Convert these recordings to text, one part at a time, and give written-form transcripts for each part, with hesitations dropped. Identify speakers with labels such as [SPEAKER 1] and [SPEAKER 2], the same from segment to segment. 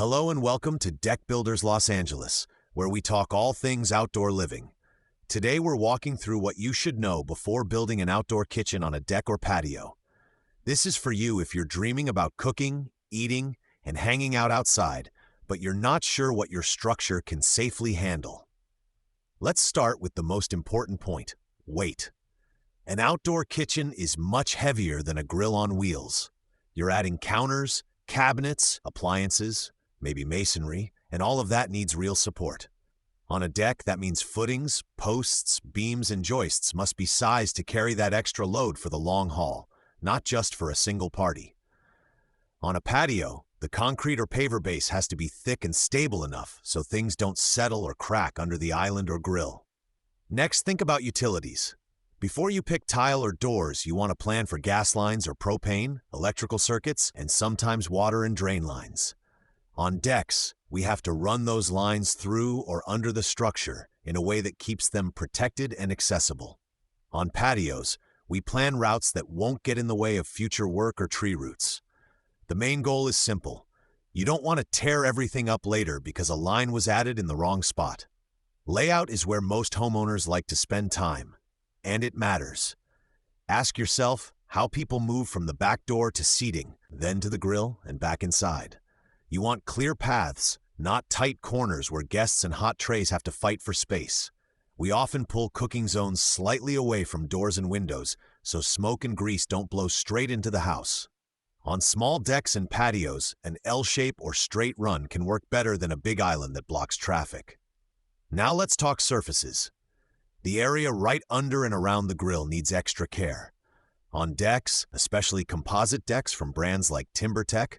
[SPEAKER 1] Hello and welcome to Deck Builders Los Angeles, where we talk all things outdoor living. Today we're walking through what you should know before building an outdoor kitchen on a deck or patio. This is for you if you're dreaming about cooking, eating, and hanging out outside, but you're not sure what your structure can safely handle. Let's start with the most important point: weight. An outdoor kitchen is much heavier than a grill on wheels. You're adding counters, cabinets, appliances, maybe masonry, and all of that needs real support. On a deck, that means footings, posts, beams, and joists must be sized to carry that extra load for the long haul, not just for a single party. On a patio, the concrete or paver base has to be thick and stable enough so things don't settle or crack under the island or grill. Next, think about utilities. Before you pick tile or doors, you want to plan for gas lines or propane, electrical circuits, and sometimes water and drain lines. On decks, we have to run those lines through or under the structure in a way that keeps them protected and accessible. On patios, we plan routes that won't get in the way of future work or tree roots. The main goal is simple. You don't want to tear everything up later because a line was added in the wrong spot. Layout is where most homeowners like to spend time, and it matters. Ask yourself how people move from the back door to seating, then to the grill and back inside. You want clear paths, not tight corners where guests and hot trays have to fight for space. We often pull cooking zones slightly away from doors and windows so smoke and grease don't blow straight into the house. On small decks and patios, an L-shape or straight run can work better than a big island that blocks traffic. Now let's talk surfaces. The area right under and around the grill needs extra care. On decks, especially composite decks from brands like TimberTech,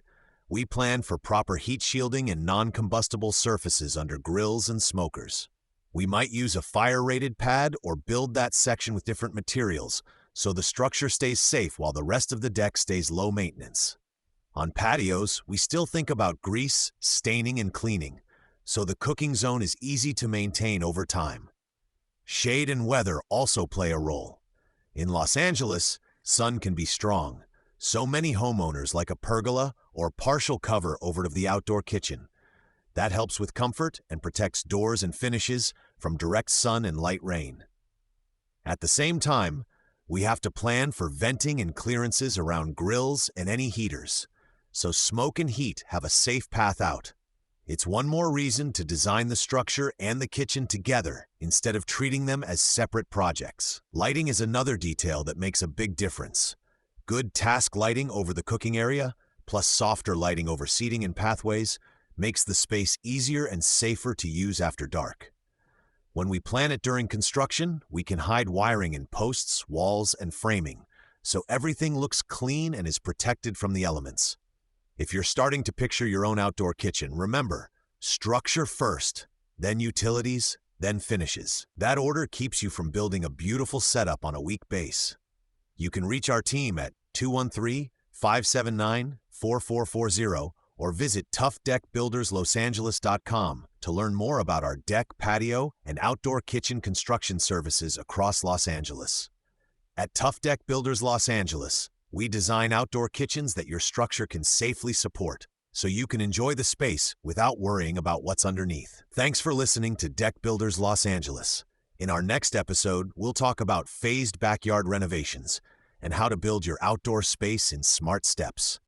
[SPEAKER 1] we plan for proper heat shielding and non-combustible surfaces under grills and smokers. We might use a fire-rated pad or build that section with different materials so the structure stays safe while the rest of the deck stays low maintenance. On patios, we still think about grease, staining, and cleaning, so the cooking zone is easy to maintain over time. Shade and weather also play a role. In Los Angeles, sun can be strong, so many homeowners like a pergola or partial cover over the outdoor kitchen. That helps with comfort and protects doors and finishes from direct sun and light rain. At the same time, we have to plan for venting and clearances around grills and any heaters, so smoke and heat have a safe path out. It's one more reason to design the structure and the kitchen together instead of treating them as separate projects. Lighting is another detail that makes a big difference. Good task lighting over the cooking area, plus softer lighting over seating and pathways, makes the space easier and safer to use after dark. When we plan it during construction, we can hide wiring in posts, walls, and framing, so everything looks clean and is protected from the elements. If you're starting to picture your own outdoor kitchen, remember, structure first, then utilities, then finishes. That order keeps you from building a beautiful setup on a weak base. You can reach our team at 213-579-4440 or visit toughdeckbuilderslosangeles.com to learn more about our deck, patio, and outdoor kitchen construction services across Los Angeles. At Tough Deck Builders Los Angeles, we design outdoor kitchens that your structure can safely support, so you can enjoy the space without worrying about what's underneath. Thanks for listening to Deck Builders Los Angeles. In our next episode, we'll talk about phased backyard renovations and how to build your outdoor space in smart steps.